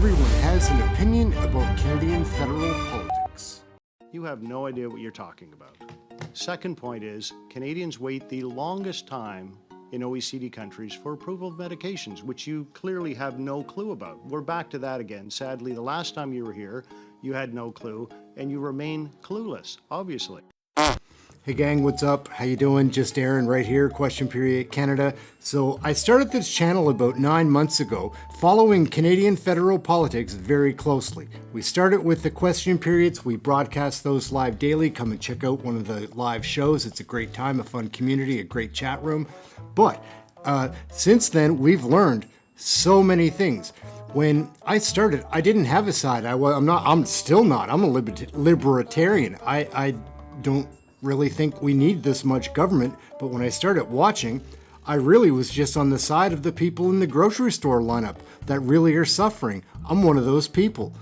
everyone has an opinion about Canadian federal politics. You have no idea what you're talking about. Second point is, Canadians wait the longest time in OECD countries for approval of medications, which you clearly have no clue about. We're back to that again. Sadly, the last time you were here, you had no clue, and you remain clueless, obviously. Hey gang, what's up? How you doing? Just Aaron right here, Question Period Canada. So I started this channel about 9 months ago, following Canadian federal politics very closely. We started with the question periods. We broadcast those live daily. Come and check out one of the live shows. It's a great time, a fun community, a great chat room. But since then, we've learned so many things. When I started, I didn't have a side. I'm still not. I'm a libertarian. I don't really think we need this much government, but when I started watching, I really was just on the side of the people in the grocery store lineup that really are suffering. I'm one of those people.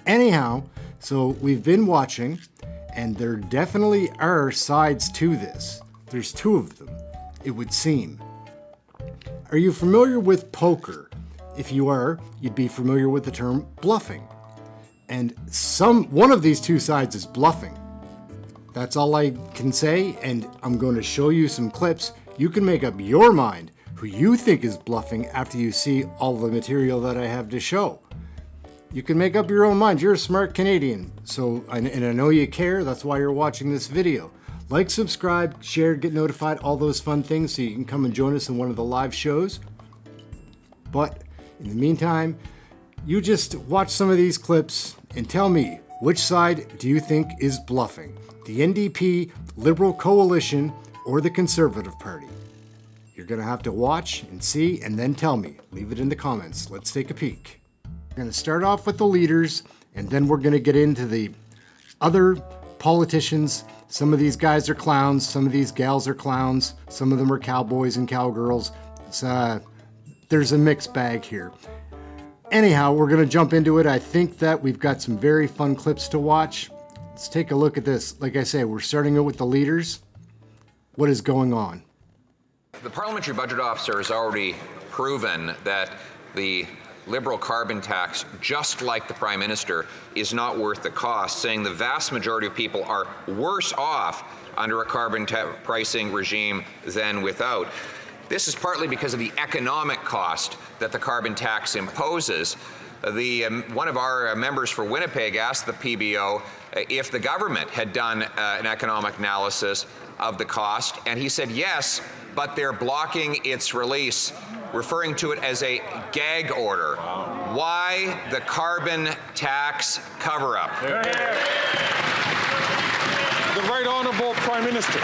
Anyhow, so we've been watching, and there definitely are sides to this. There's two of them, it would seem. Are you familiar with poker? If you are, you'd be familiar with the term bluffing. And one of these two sides is bluffing. That's all I can say, and I'm going to show you some clips. You can make up your mind who you think is bluffing after you see all the material that I have to show. You can make up your own mind. You're a smart Canadian, and I know you care. That's why you're watching this video. Like, subscribe, share, get notified, all those fun things so you can come and join us in one of the live shows. But in the meantime, you just watch some of these clips and tell me, which side do you think is bluffing? The NDP, Liberal Coalition, or the Conservative Party? You're going to have to watch and see and then tell me. Leave it in the comments. Let's take a peek. We're going to start off with the leaders, and then we're going to get into the other politicians. Some of these guys are clowns. Some of these gals are clowns. Some of them are cowboys and cowgirls. There's a mixed bag here. Anyhow, we're going to jump into it. I think that we've got some very fun clips to watch. Let's take a look at this. Like I say, we're starting out with the leaders. What is going on? The Parliamentary Budget Officer has already proven that the Liberal carbon tax, just like the Prime Minister, is not worth the cost, saying the vast majority of people are worse off under a carbon pricing regime than without. This is partly because of the economic cost that the carbon tax imposes. One of our members for Winnipeg asked the PBO if the government had done an economic analysis of the cost, and he said yes, but they're blocking its release, referring to it as a gag order. Why the carbon tax cover-up? The Right Honourable Prime Minister.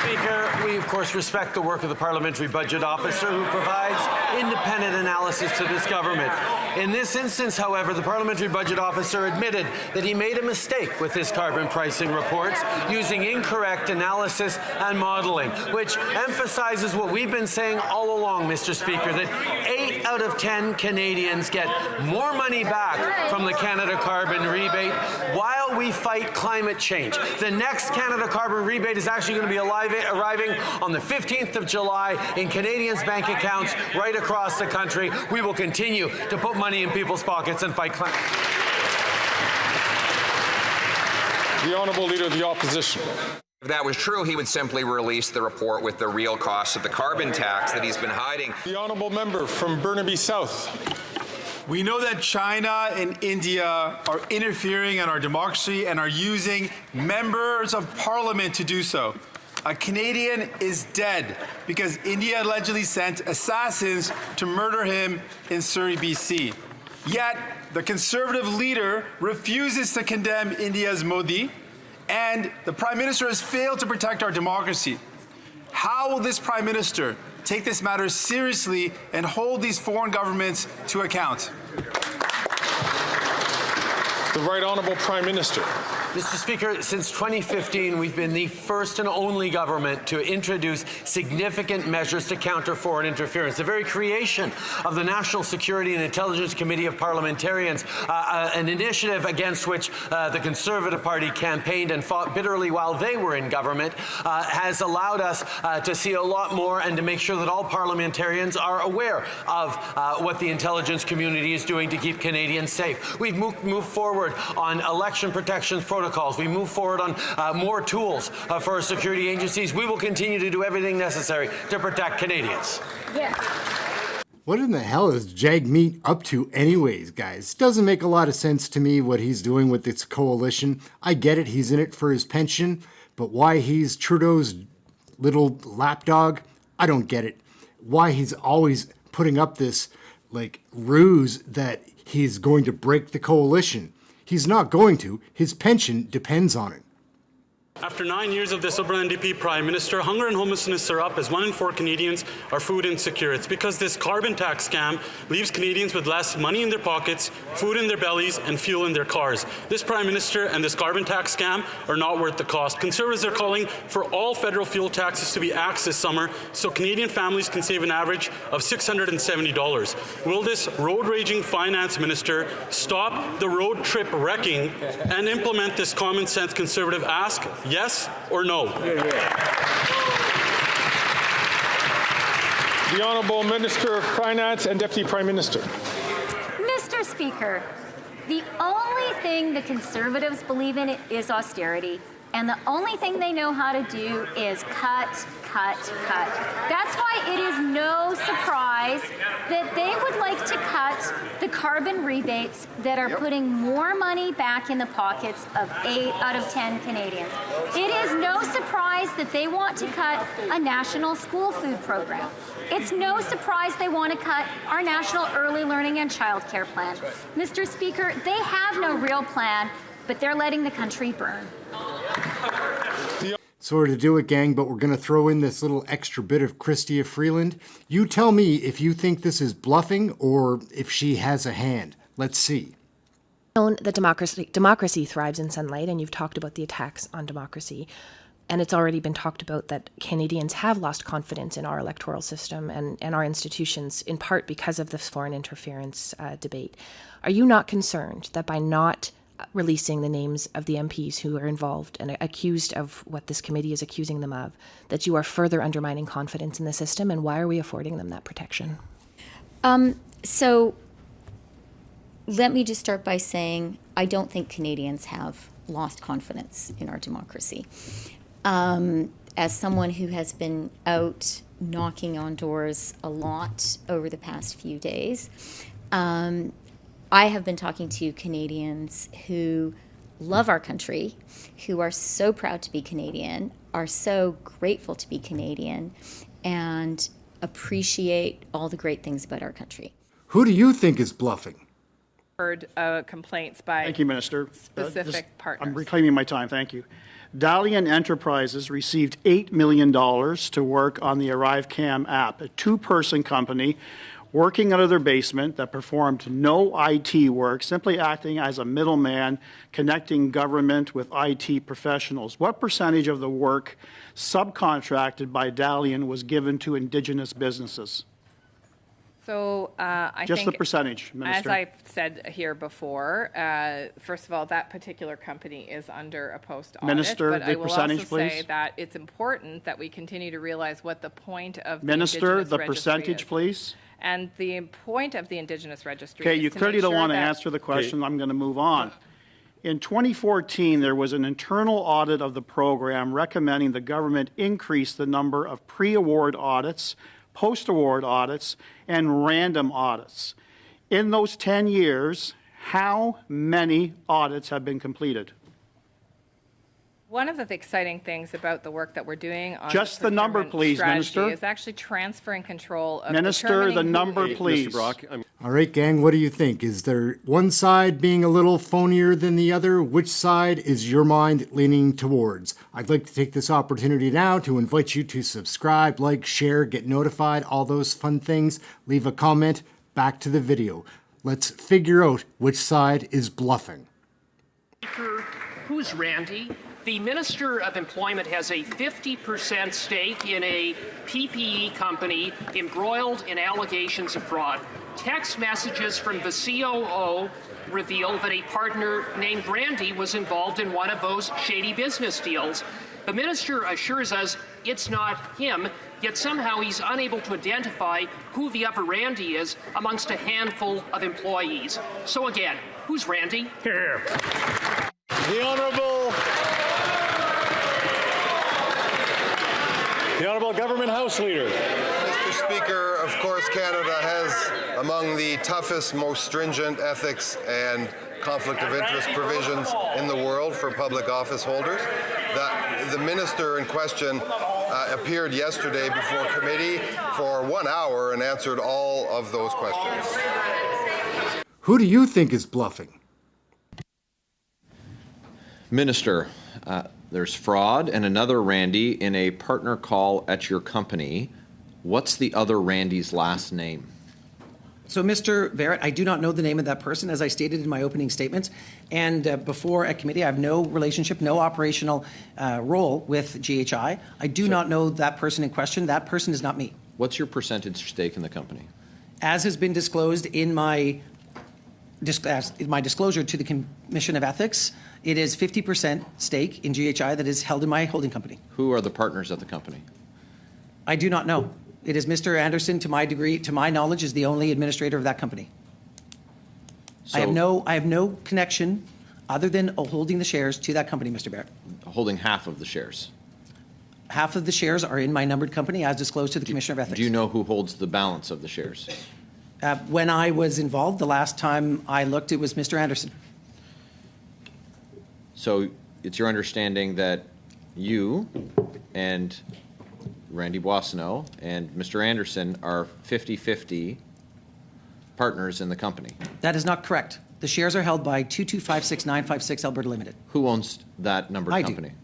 Speaker, we of course respect the work of the Parliamentary Budget Officer, who provides independent analysis to this government. In this instance, however, the Parliamentary Budget Officer admitted that he made a mistake with his carbon pricing reports, using incorrect analysis and modelling, which emphasises what we've been saying all along, Mr. Speaker, that 8 out of 10 Canadians get more money back from the Canada Carbon Rebate while we fight climate change. The next Canada Carbon Rebate is actually going to be arriving on the 15th of July in Canadians' bank accounts right across the country. We will continue to put money in people's pockets and fight climate. The Honourable Leader of the Opposition. If that was true, he would simply release the report with the real cost of the carbon tax that he's been hiding. The Honourable Member from Burnaby South. We know that China and India are interfering in our democracy and are using members of parliament to do so. A Canadian is dead because India allegedly sent assassins to murder him in Surrey, BC. Yet, the Conservative leader refuses to condemn India's Modi, and the Prime Minister has failed to protect our democracy. How will this Prime Minister take this matter seriously and hold these foreign governments to account? The Right Honourable Prime Minister. Mr. Speaker, since 2015, we've been the first and only government to introduce significant measures to counter foreign interference. The very creation of the National Security and Intelligence Committee of Parliamentarians, an initiative against which the Conservative Party campaigned and fought bitterly while they were in government, has allowed us to see a lot more and to make sure that all parliamentarians are aware of what the intelligence community is doing to keep Canadians safe. We've moved forward on election protections protocols. We move forward on more tools for our security agencies. We will continue to do everything necessary to protect Canadians. Yeah. What in the hell is JAGMEET up to anyways, guys? Doesn't make a lot of sense to me what he's doing with this coalition. I get it, he's in it for his pension, but why he's Trudeau's little lapdog, I don't get it. Why he's always putting up this, like, ruse that he's going to break the coalition. He's not going to. His pension depends on it. After 9 years of this Liberal NDP Prime Minister, hunger and homelessness are up as 1 in 4 Canadians are food insecure. It's because this carbon tax scam leaves Canadians with less money in their pockets, food in their bellies, and fuel in their cars. This Prime Minister and this carbon tax scam are not worth the cost. Conservatives are calling for all federal fuel taxes to be axed this summer so Canadian families can save an average of $670. Will this road-raging finance minister stop the road trip wrecking and implement this common-sense Conservative ask? Yes or no? The Honourable Minister of Finance and Deputy Prime Minister. Mr. Speaker, the only thing the Conservatives believe in is austerity. And the only thing they know how to do is cut, cut, cut. That's why it is no surprise that they would like to cut the carbon rebates that are putting more money back in the pockets of 8 out of 10 Canadians. It is no surprise that they want to cut a national school food program. It's no surprise they want to cut our national early learning and childcare plan. Mr. Speaker, they have no real plan, but they're letting the country burn. Sorry to do it, gang, but we're going to throw in this little extra bit of Chrystia Freeland. You tell me if you think this is bluffing or if she has a hand. Let's see. That democracy thrives in sunlight, and you've talked about the attacks on democracy. And it's already been talked about that Canadians have lost confidence in our electoral system and our institutions, in part because of this foreign interference debate. Are you not concerned that by not releasing the names of the MPs who are involved and accused of what this committee is accusing them of, that you are further undermining confidence in the system, and why are we affording them that protection? So let me just start by saying I don't think Canadians have lost confidence in our democracy. As someone who has been out knocking on doors a lot over the past few days, I have been talking to Canadians who love our country, who are so proud to be Canadian, are so grateful to be Canadian, and appreciate all the great things about our country. Who do you think is bluffing? Heard complaints by Thank you, Minister. specific partners. I'm reclaiming my time. Thank you. Dalian Enterprises received $8 million to work on the ArriveCam app, a two-person company working out of their basement that performed no IT work, simply acting as a middleman connecting government with IT professionals. What percentage of the work subcontracted by Dalian was given to Indigenous businesses? So I Just think, the percentage, Minister. as I said here before, first of all, that particular company is under a post-audit. Minister, but the I will percentage, also say please. that it's important that we continue to realize what the point of Minister, the Indigenous the registry percentage, is. please. And the point of the Indigenous registry Okay, is you to clearly make don't sure want to that answer the question. I'm going to move on. In 2014, there was an internal audit of the program recommending the government increase the number of pre-award audits, post-award audits, and random audits. In those 10 years, how many audits have been completed? One of the exciting things about the work that we're doing on Just the number, procurement please, strategy Minister. is actually transferring control of Minister, determining the who- number, please. All right, gang, what do you think? Is there one side being a little phonier than the other? Which side is your mind leaning towards? I'd like to take this opportunity now to invite you to subscribe, like, share, get notified, all those fun things. Leave a comment. Back to the video. Let's figure out which side is bluffing. who's Randy? The Minister of Employment has a 50% stake in a PPE company embroiled in allegations of fraud. Text messages from the COO reveal that a partner named Randy was involved in one of those shady business deals. The minister assures us it's not him, yet somehow he's unable to identify who the other Randy is amongst a handful of employees. So again, who's Randy? Here. The Honourable Government House Leader. Mr. Speaker, of course, Canada has among the toughest, most stringent ethics and conflict of interest provisions in the world for public office holders. The minister in question appeared yesterday before committee for 1 hour and answered all of those questions. Who do you think is bluffing? Minister, there's fraud and another Randy in a partner call at your company. What's the other Randy's last name? So, Mr. Barrett, I do not know the name of that person, as I stated in my opening statements. And before at committee, I have no relationship, no operational role with GHI. I do not know that person in question. That person is not me. What's your percentage stake in the company? As has been disclosed in my disclosure to the Commission of Ethics, it is 50% stake in GHI that is held in my holding company. Who are the partners at the company? I do not know. It is Mr. Anderson, to my knowledge, is the only administrator of that company. So, I have no connection other than holding the shares to that company, Mr. Barrett. Holding half of the shares. Half of the shares are in my numbered company, as disclosed to the Commissioner of Ethics. Do you know who holds the balance of the shares? When I was involved, the last time I looked, it was Mr. Anderson. So it's your understanding that you and Randy Boissonneau and Mr. Anderson are 50-50 partners in the company. That is not correct. The shares are held by 2256956 Alberta Limited. Who owns that numbered I company? Do.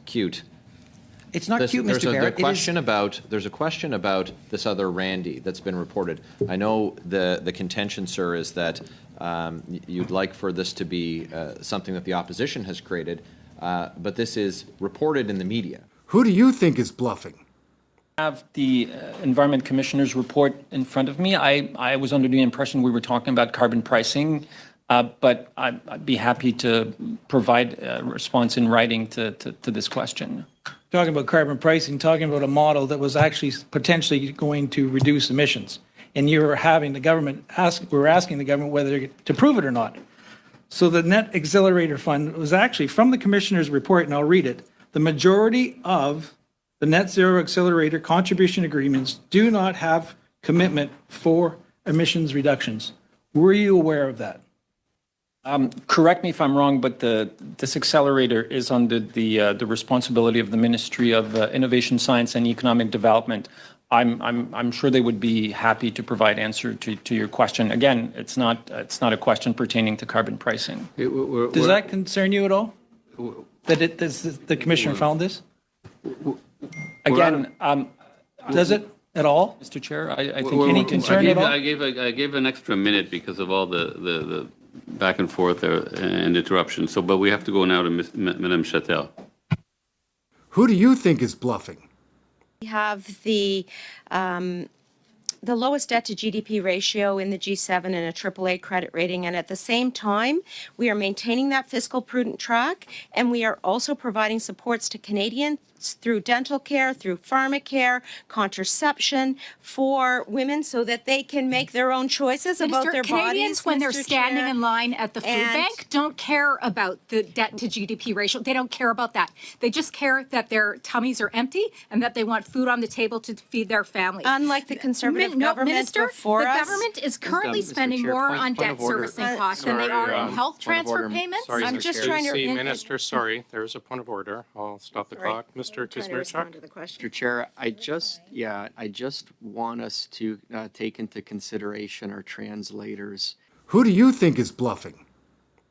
Cute. It's not cute, Mr. Barrett. There's a question about this other Randy that's been reported. I know the contention, sir, is that you'd like for this to be something that the opposition has created, but this is reported in the media. Who do you think is bluffing? I have the Environment Commissioner's report in front of me. I was under the impression we were talking about carbon pricing, but I'd be happy to provide a response in writing to this question. Talking about carbon pricing, talking about a model that was actually potentially going to reduce emissions. And you were having the government we were asking the government whether to prove it or not. So the Net Accelerator Fund was actually from the Commissioner's report, and I'll read it. The majority of the Net Zero Accelerator contribution agreements do not have commitment for emissions reductions. Were you aware of that? Correct me if I'm wrong, but this accelerator is under the responsibility of the Ministry of Innovation, Science and Economic Development. I'm sure they would be happy to provide answer to your question. Again, it's not a question pertaining to carbon pricing. Does that concern you at all? That the Commissioner found this? Again, does it at all, Mr. Chair? I think any concern at all? I gave an extra minute because of all the back and forth and interruption. So, but we have to go now to Madame Châtel. Who do you think is bluffing? We have the lowest debt to GDP ratio in the G7 and a AAA credit rating. And at the same time, we are maintaining that fiscal prudent track. And we are also providing supports to Canadians through dental care, through pharmacare, contraception for women so that they can make their own choices about their Canadians, bodies. when they're Mr. standing Chair. in line at the food bank, don't care about the debt to GDP ratio. They don't care about that. They just care that their tummies are empty and that they want food on the table to feed their families. Unlike the Conservative government Minister, before the us. government is currently Mr. spending Chair, more point on of debt order. servicing costs than they are in health transfer payments. Sorry, I'm Mr. just Chair. trying to- Minister, sorry, there's a point of order. I'll stop the clock. Mr. Kuzmierczak. Mr. Chair, I just want us to take into consideration our translators. Who do you think is bluffing?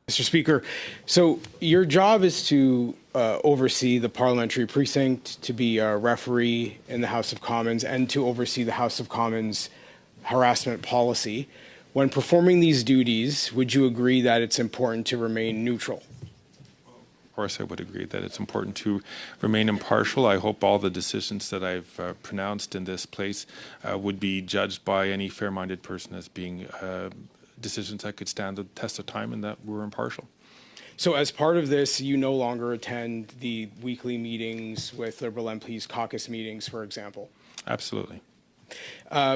Mr. Speaker, so your job is to oversee the parliamentary precinct, to be a referee in the House of Commons, and to oversee the House of Commons harassment policy. When performing these duties, would you agree that it's important to remain neutral? course, I would agree that it's important to remain impartial. I hope all the decisions that I've pronounced in this place would be judged by any fair-minded person as being decisions that could stand the test of time and that were impartial. So as part of this, you no longer attend the weekly meetings with Liberal MPs, caucus meetings, for example? Absolutely.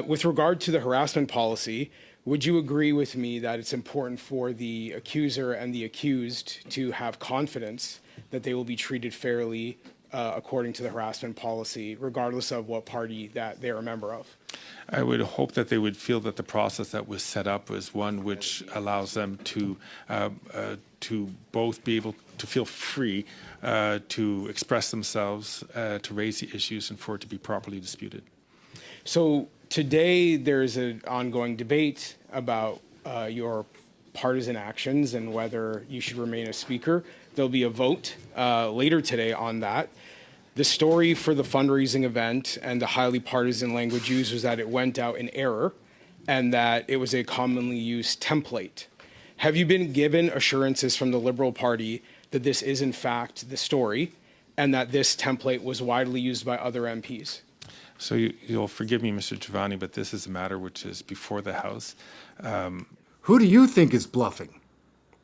With regard to the harassment policy, would you agree with me that it's important for the accuser and the accused to have confidence that they will be treated fairly according to the harassment policy, regardless of what party that they're a member of? I would hope that they would feel that the process that was set up was one which allows them to both be able to feel free to express themselves, to raise the issues, and for it to be properly disputed. So today there's an ongoing debate about your partisan actions and whether you should remain a speaker. There'll be a vote later today on that. The story for the fundraising event and the highly partisan language used was that it went out in error and that it was a commonly used template. Have you been given assurances from the Liberal Party that this is in fact the story and that this template was widely used by other MPs? So you'll forgive me, Mr. Giovanni, but this is a matter which is before the House. Who do you think is bluffing?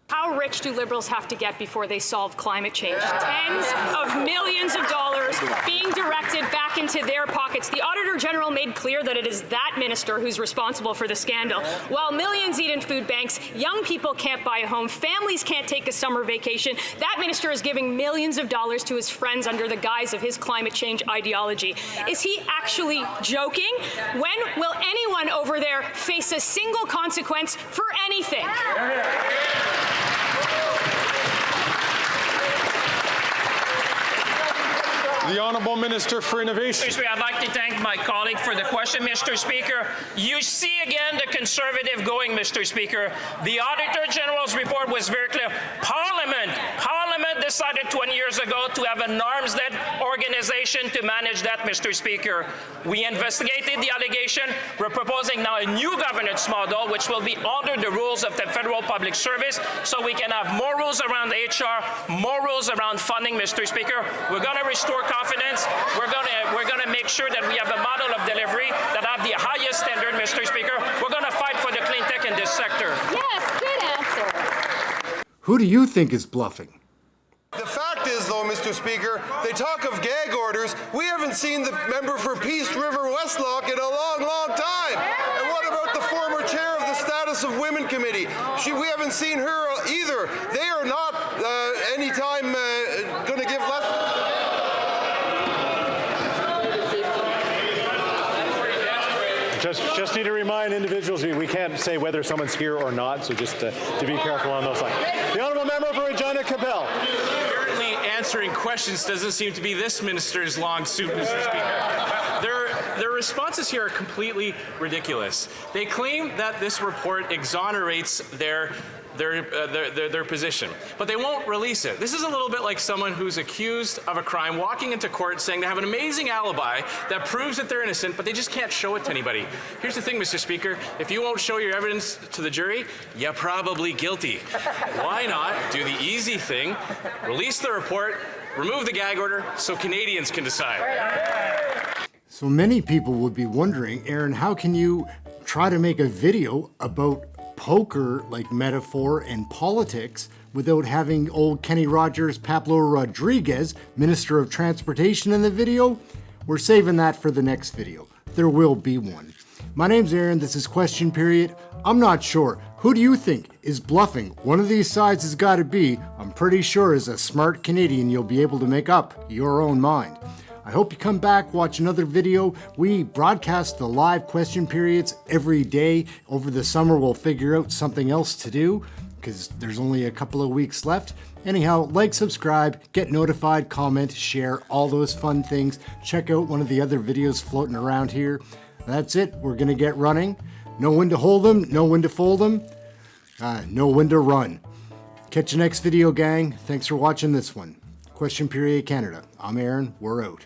How rich do Liberals have to get before they solve climate change? Tens of millions of dollars being directed back into their pockets. The Auditor General made clear that it is that minister who's responsible for the scandal. While millions eat in food banks, young people can't buy a home, families can't take a summer vacation, that minister is giving millions of dollars to his friends under the guise of his climate change ideology. Is he actually joking? When will anyone over there face a single consequence for anything? The Honourable Minister for Innovation. I'd like to thank my colleague for the question, Mr. Speaker. You see again the Conservative going, Mr. Speaker. The Auditor General's report was very clear. Parliament decided 20 years ago to have an arms-length organization to manage that, Mr. Speaker. We investigated the allegation. We're proposing now a new governance model which will be under the rules of the Federal Public Service so we can have more rules around HR, more rules around funding, Mr. Speaker. We're going to restore confidence. We're going to make sure that we have a model of delivery that have the highest standard, Mr. Speaker. We're going to fight for the clean tech in this sector. Yes, good answer. Who do you think is bluffing? The fact is, though, Mr. Speaker, they talk of gag orders. We haven't seen the member for Peace River Westlock in a long, long time. And what about the former chair of the Status of Women Committee? We haven't seen her either. They are not anytime going to give less. Just need to remind individuals we can't say whether someone's here or not, so just to be careful on those lines. The Honourable Member for Regina Cabell. Apparently answering questions doesn't seem to be this minister's long suit, Mr. Speaker. Their responses here are completely ridiculous. They claim that this report exonerates their position, but they won't release it. This is a little bit like someone who's accused of a crime walking into court saying they have an amazing alibi that proves that they're innocent, but they just can't show it to anybody. Here's the thing, Mr. Speaker, if you won't show your evidence to the jury, you're probably guilty. Why not do the easy thing, release the report, remove the gag order so Canadians can decide? So many people would be wondering, Aaron, how can you try to make a video about poker like metaphor and politics without having old Kenny Rogers, Pablo Rodriguez, Minister of Transportation, in the video? We're saving that for the next video. There will be one. My name's Aaron, this is Question Period. I'm not sure. Who do you think is bluffing? One of these sides has got to be. I'm pretty sure as a smart Canadian you'll be able to make up your own mind. I hope you come back, watch another video. We broadcast the live question periods every day. Over the summer, we'll figure out something else to do because there's only a couple of weeks left. Anyhow, like, subscribe, get notified, comment, share, all those fun things. Check out one of the other videos floating around here. That's it. We're going to get running. Know when to hold them, know when to fold them, know when to run. Catch you next video, gang. Thanks for watching this one. Question Period Canada. I'm Aaron. We're out.